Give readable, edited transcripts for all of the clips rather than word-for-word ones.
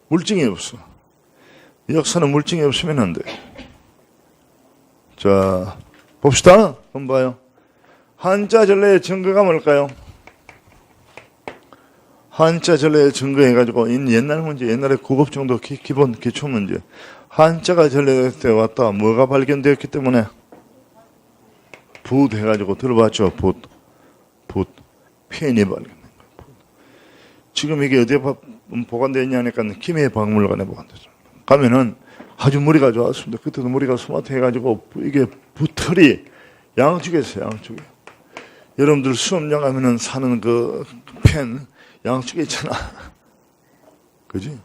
물증이 없어. 역사는 물증이 없으면 안 돼. 자, 봅시다. 한번 봐요. 한자 전래의 증거가 뭘까요? 한자 전래의 증거 해가지고 옛날 문제, 옛날에 국업 정도 기본 기초 문제. 한자가 전래될 때 왔다. 뭐가 발견되었기 때문에? 붓 해가지고 들어봤죠. 붓. 펜이 발견된 거예요. 지금 이게 어디에 보관되어 있냐 하니까 김해박물관에 보관되죠. 가면은 아주 머리가 좋았습니다. 그때도 머리가 스마트해가지고 이게 붓털이 양쪽에 있어요. 양쪽에. 여러분들 수업장 가면은 사는 그 펜 양쪽에 있잖아. 그지?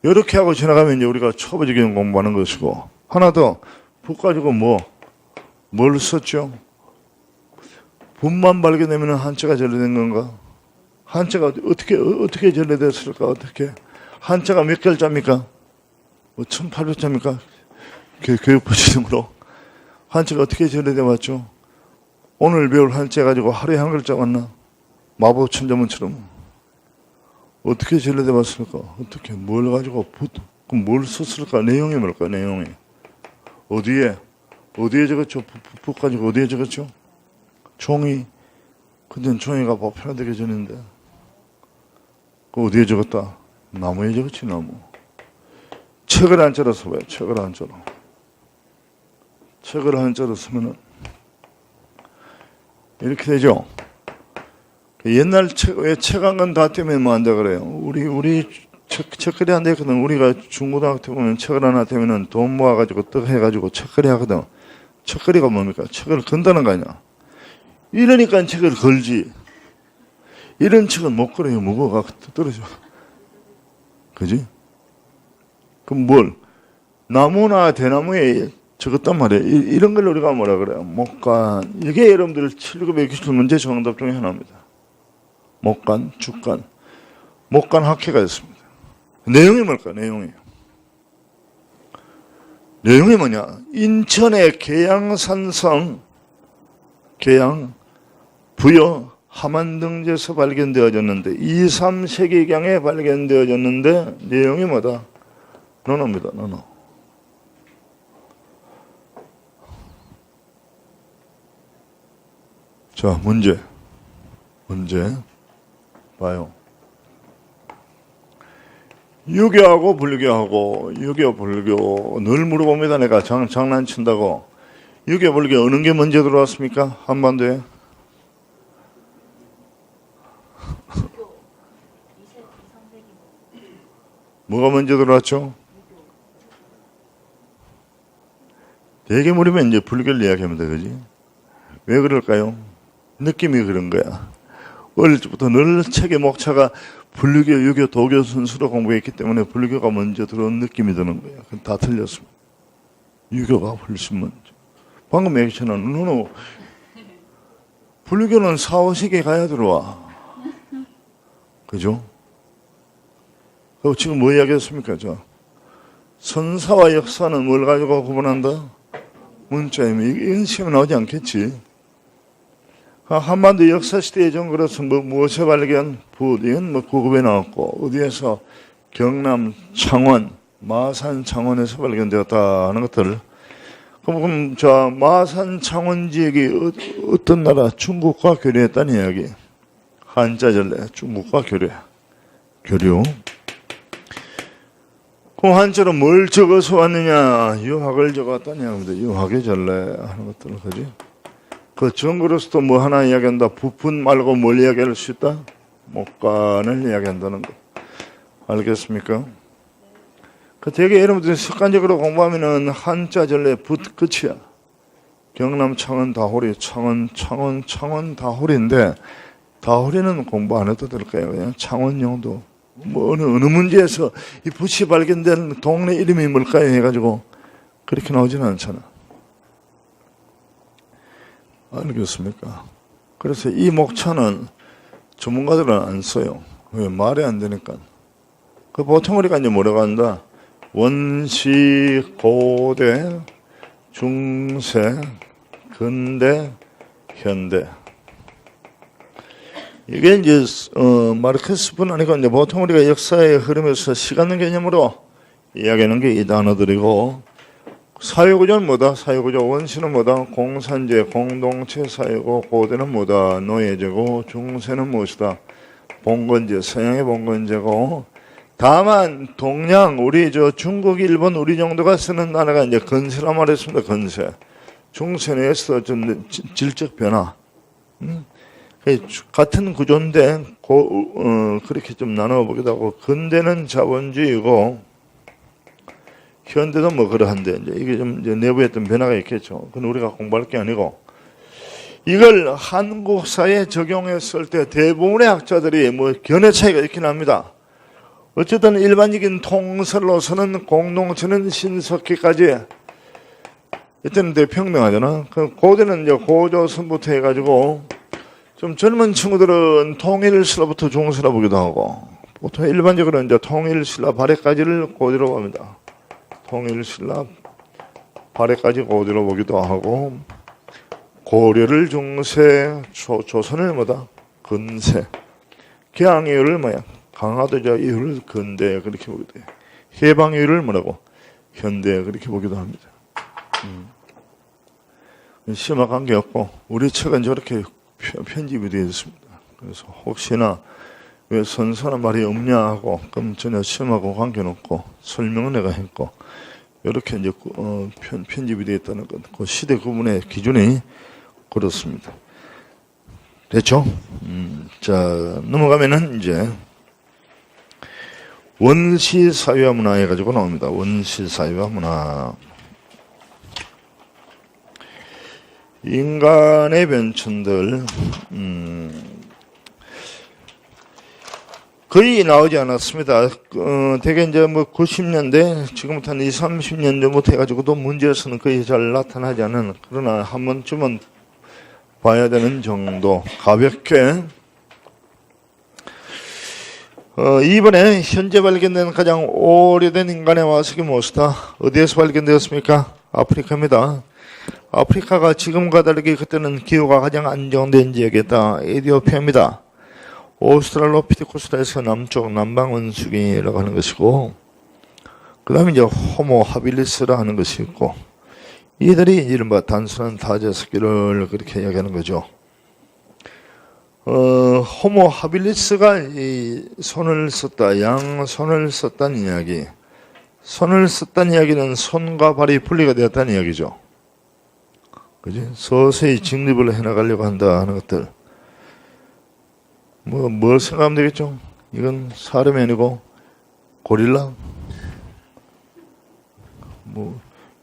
이렇게 하고 지나가면 이제 우리가 초보적인 공부하는 것이고, 하나 더, 붓 가지고 뭘 썼죠? 붓만 발견되면 한자가 전래된 건가? 한자가 어떻게 전래됐을까? 어떻게? 한자가 몇 글자입니까? 1800자입니까? 교육부 지정으로. 한자가 어떻게 전래돼 왔죠? 오늘 배울 한자 가지고 하루에 한 글자 왔나? 마법 천자문처럼. 어떻게 전래돼 왔을까? 어떻게? 뭘 가지고 그럼 뭘 썼을까? 내용이 뭘까? 내용이. 어디에 적었죠? 붓 가지고 어디에 적었죠? 종이. 근데 종이가 보편화되기 전인데. 그 어디에 적었다? 나무에 적었지, 나무. 책을 한자로 써봐요. 책을 한자로. 책을 한자로 쓰면은 이렇게 되죠. 옛날 책 한 권 다 떼면 뭐 한다 그래요. 우리 책거리 한다 했거든. 우리가 중고등학교 때 보면 책을 하나 떼면은 돈 모아가지고 떡 해가지고 책거리 하거든. 책거리가 뭡니까? 책을 건다는 거 아니야. 이러니까 책을 걸지. 이런 책은 못 걸어요. 무거워가 떨어져. 그지? 그럼 뭘? 나무나 대나무에 적었단 말이에요. 이런 걸 우리가 뭐라 그래요? 목간. 이게 여러분들 7급의 기출 문제 정답 중에 하나입니다. 목간, 죽간. 목간 학회가 있습니다. 내용이 뭘까? 내용이 뭐냐? 인천의 계양산성, 부여 함안등지에서 발견되어졌는데 2, 3세기경에 발견되어졌는데 내용이 뭐다? 논어입니다. 논어. 자, 문제 봐요. 유교하고 불교 늘 물어봅니다. 내가 장난친다고. 유교 불교 어느 게 먼저 들어왔습니까? 한반도에? 뭐가 먼저 들어왔죠? 되게 물으면 이제 불교를 이야기합니다. 그지? 왜 그럴까요? 느낌이 그런 거야. 어릴 적부터 늘 책의 목차가 불교, 유교, 도교 순서로 공부했기 때문에 불교가 먼저 들어온 느낌이 드는 거야. 다 틀렸습니다. 유교가 훨씬 먼저. 방금 얘기했잖아. 불교는 4, 5세기에 가야 들어와. 그죠? 지금 뭐 이야기했습니까? 선사와 역사는 뭘 가지고 구분한다? 문자입니다. 이건 시험에 나오지 않겠지. 한반도 역사시대의 정글에서 무엇에 발견? 붓. 이건 고급에 나왔고, 어디에서? 경남, 창원, 마산, 창원에서 발견되었다 하는 것들. 그럼 마산, 창원 지역이 어떤 나라? 중국과 교류했다는 이야기. 한자 전래, 중국과 교류. 그럼 한자로 뭘 적어서 왔느냐? 유학을 적었다는 이야기입니다. 유학의 전래 하는 것들, 그지? 그 정글에서도 뭐 하나 이야기한다. 부푼 말고 뭘 이야기할 수 있다? 목간을 이야기한다는 거. 알겠습니까? 되게 여러분들이 습관적으로 공부하면은 한자 전래 붓 끝이야. 경남 창원 다호리, 창원 다호리인데, 다호리는 공부 안 해도 될까요? 그냥 창원용도. 뭐 어느 문제에서 이 붓이 발견된 동네 이름이 뭘까요? 해가지고 그렇게 나오지는 않잖아. 알겠습니까? 그래서 이 목차는 전문가들은 안 써요. 왜? 말이 안 되니까. 보통 우리가 이제 뭐라고 한다? 원시, 고대, 중세, 근대, 현대. 이게 이제 마르크스뿐 아니고 이제 보통 우리가 역사의 흐름에서 시간 개념으로 이야기하는 게 이 단어들이고, 사회구조는 뭐다? 사회구조 원시는 뭐다? 공산제, 공동체 사회고, 고대는 뭐다? 노예제고, 중세는 무엇이다? 봉건제, 서양의 봉건제고. 다만 동양, 우리 중국, 일본, 우리 정도가 쓰는 단어가 이제 건세란 말했습니다. 건세. 중세 내에서 좀 질적 변화. 같은 구조인데 그렇게 좀 나눠보기도 하고, 근대는 자본주의고 현대도 뭐 그러한데, 이제 이게 좀 이제 내부에 어떤 변화가 있겠죠. 그건 우리가 공부할 게 아니고, 이걸 한국 사회에 적용했을 때 대부분의 학자들이 뭐 견해 차이가 있긴 합니다. 어쨌든 일반적인 통설로서는 공동체는 신석기까지 이때는 대평등하잖아. 그 고대는 이제 고조선부터 해가지고 좀 젊은 친구들은 통일신라부터 중세라 보기도 하고, 보통 일반적으로 이제 통일신라 발해까지를 고대로 봅니다. 통일신라 발해까지 고대로 보기도 하고, 고려를 중세, 조선을 뭐다? 근세. 개항 이후를 뭐야? 강화도자 이후를 근대, 그렇게 보기도 해요. 해방 이후를 뭐라고? 현대, 그렇게 보기도 합니다. 시험과 관계없고, 우리 책은 저렇게 편집이 되어 있습니다. 그래서 혹시나 왜 선선한 말이 없냐 하고, 그럼 전혀 시험하고 관계는 없고, 설명은 내가 했고, 이렇게 이제 편집이 되어 있다는 것, 그 시대 구분의 기준이 그렇습니다. 됐죠? 자, 넘어가면은 이제 원시 사회와 문화 해가지고 나옵니다. 원시 사회와 문화. 인간의 변천들, 거의 나오지 않았습니다. 대개 이제 뭐 90년대, 지금부터 한 20, 30년 전부터 해가지고도 문제에서는 거의 잘 나타나지 않은, 그러나 한 번쯤은 봐야 되는 정도, 가볍게. 이번에 현재 발견된 가장 오래된 인간의 화석이 무엇이다? 어디에서 발견되었습니까? 아프리카입니다. 아프리카가 지금과 다르게 그때는 기후가 가장 안정된 지역이었다. 에티오피아입니다. 오스트랄로피테쿠스에서 남쪽 남방 원숭이라고 하는 것이고, 그 다음에 이제 호모 하빌리스라 하는 것이 있고, 이들이 이른바 단순한 다자석기를 그렇게 이야기하는 거죠. 호모 하빌리스가 이 손을 썼다, 양손을 썼다는 이야기. 손을 썼다는 이야기는 손과 발이 분리가 되었다는 이야기죠. 그지? 서서히 직립을 해나가려고 한다 하는 것들. 뭘 생각하면 되겠죠? 이건 사람이 아니고 고릴라?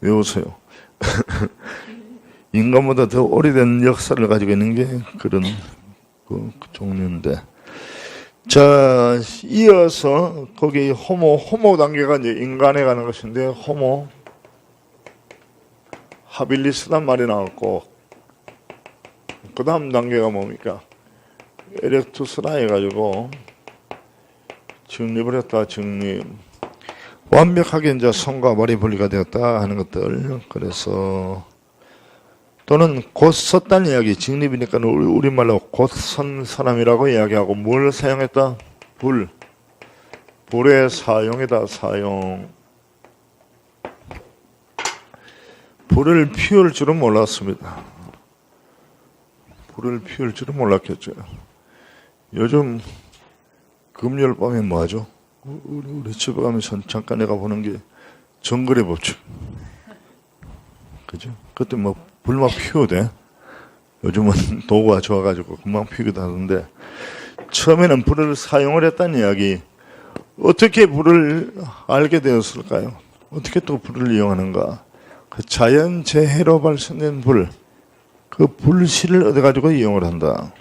왜 웃어요? 인간보다 더 오래된 역사를 가지고 있는 게 그런 그 종류인데. 자, 이어서 거기 호모 단계가 이제 인간에 가는 것인데, 호모 하빌리스란 말이 나왔고, 그 다음 단계가 뭡니까? 에렉투스라 해가지고 정립을 했다. 정립. 완벽하게 이제 손과 발이 분리가 되었다 하는 것들. 그래서 또는 곧 썼다는 이야기. 정립이니까 우리말로 곧 선 사람이라고 이야기하고, 뭘 사용했다? 불. 불의 사용이다. 사용. 불을 피울 줄은 몰랐습니다. 불을 피울 줄은 몰랐겠죠. 요즘 금요일 밤에 뭐 하죠? 우리 집에 가면 잠깐 내가 보는 게 정글의 법칙. 그죠? 그때 뭐 불만 피우대. 요즘은 도구가 좋아가지고 금방 피우기도 하던데, 처음에는 불을 사용을 했다는 이야기. 어떻게 불을 알게 되었을까요? 어떻게 또 불을 이용하는가? 그 자연재해로 발생된 불, 그 불씨를 얻어가지고 이용을 한다.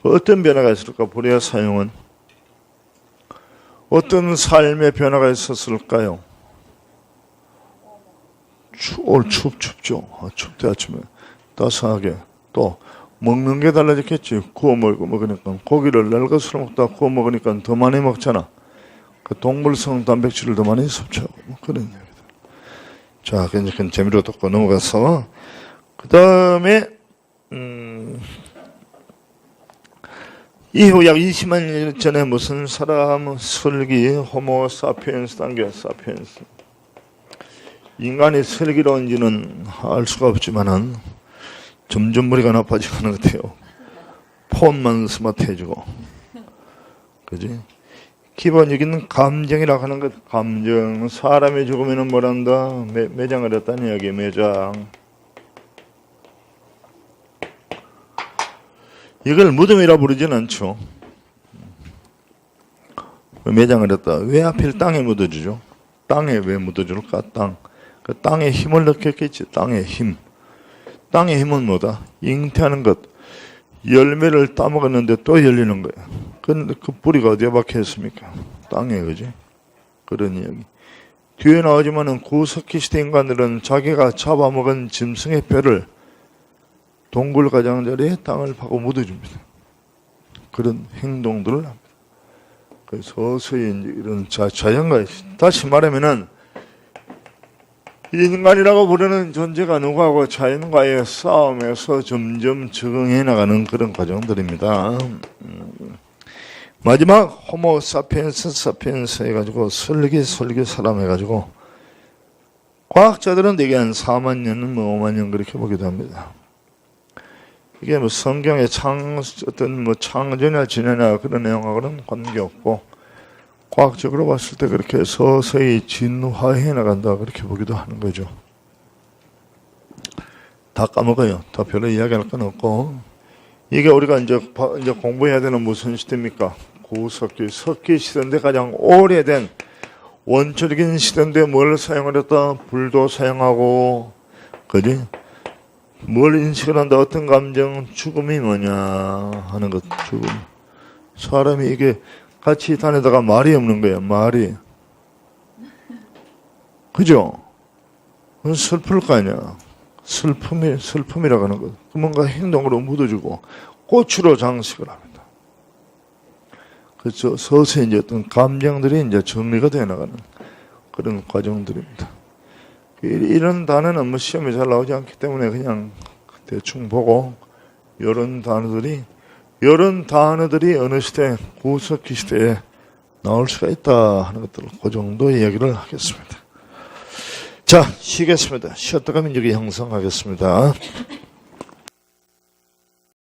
어떤 변화가 있을까? 불의 사용은 어떤 삶의 변화가 있었을까요? 춥죠. 춥대. 아침에 따스하게. 또 먹는 게 달라졌겠지. 구워 먹으니까 고기를 날것으로 먹다 구워 먹으니까 더 많이 먹잖아. 그 동물성 단백질을 더 많이 섭취하고 뭐 그런 얘기들. 자, 그건 재미로 듣고 넘어가서, 그 다음에 이후 약 20만 년 전에 무슨 사람 설기 호모 사피엔스 단계 사피엔스 인간이 설기로운지는 알 수가 없지만은 점점 머리가 나빠지는 것 같아요. 폰만 스마트해지고 그지? 기본적인 감정이라고 하는 것, 감정. 사람이 죽으면 뭐란다? 매장을 했다는 이야기, 매장. 이걸 무덤이라 부르진 않죠. 매장을 했다. 왜 하필 땅에 묻어주죠? 땅에 왜 묻어줄까? 땅. 그 땅에 힘을 넣겠겠지. 땅의 힘. 땅의 힘은 뭐다? 잉태하는 것. 열매를 따먹었는데 또 열리는 거야. 그런데 그 뿌리가 어디에 박혀 있습니까? 땅에, 그지? 그런 이야기. 뒤에 나오지만은 구석기 시대 인간들은 자기가 잡아먹은 짐승의 뼈를 동굴 가장자리에 땅을 파고 묻어줍니다. 그런 행동들을 합니다. 그래서 서서히 이제 이런 자연과, 다시 말하면은 인간이라고 부르는 존재가 누구하고 자연과의 싸움에서 점점 적응해 나가는 그런 과정들입니다. 마지막 호모 사피엔스 사피엔스 해가지고 설기 사람 해가지고 과학자들은 대개 한 4만 년, 5만 년 그렇게 보기도 합니다. 이게 뭐 성경의 어떤 뭐 창조냐 진화냐 그런 내용하고는 관계없고 과학적으로 봤을 때 그렇게 서서히 진화해 나간다 그렇게 보기도 하는 거죠. 다 까먹어요. 다 별로 이야기할 건 없고 이게 우리가 이제 공부해야 되는 무슨 시대입니까? 구석기, 석기 시대인데 가장 오래된 원초적인 시대인데 뭘 사용을 했다? 불도 사용하고 그지? 뭘 인식을 한다? 어떤 감정? 죽음이 뭐냐 하는 것. 죽음. 사람이 이게 같이 다니다가 말이 없는 거예요. 말이. 그죠? 그건 슬플 거 아니야. 슬픔이라고 하는 것. 뭔가 행동으로 묻어주고 꽃으로 장식을 합니다. 그래서 서서히 이제 어떤 감정들이 이제 정리가 되어 나가는 그런 과정들입니다. 이런 단어는 뭐 시험에 잘 나오지 않기 때문에 그냥 대충 보고 이런 단어들이 어느 시대, 구석기 시대에 나올 수가 있다 하는 것들, 그 정도 이야기를 하겠습니다. 자, 쉬겠습니다. 쉬었다가 민족이 형성하겠습니다.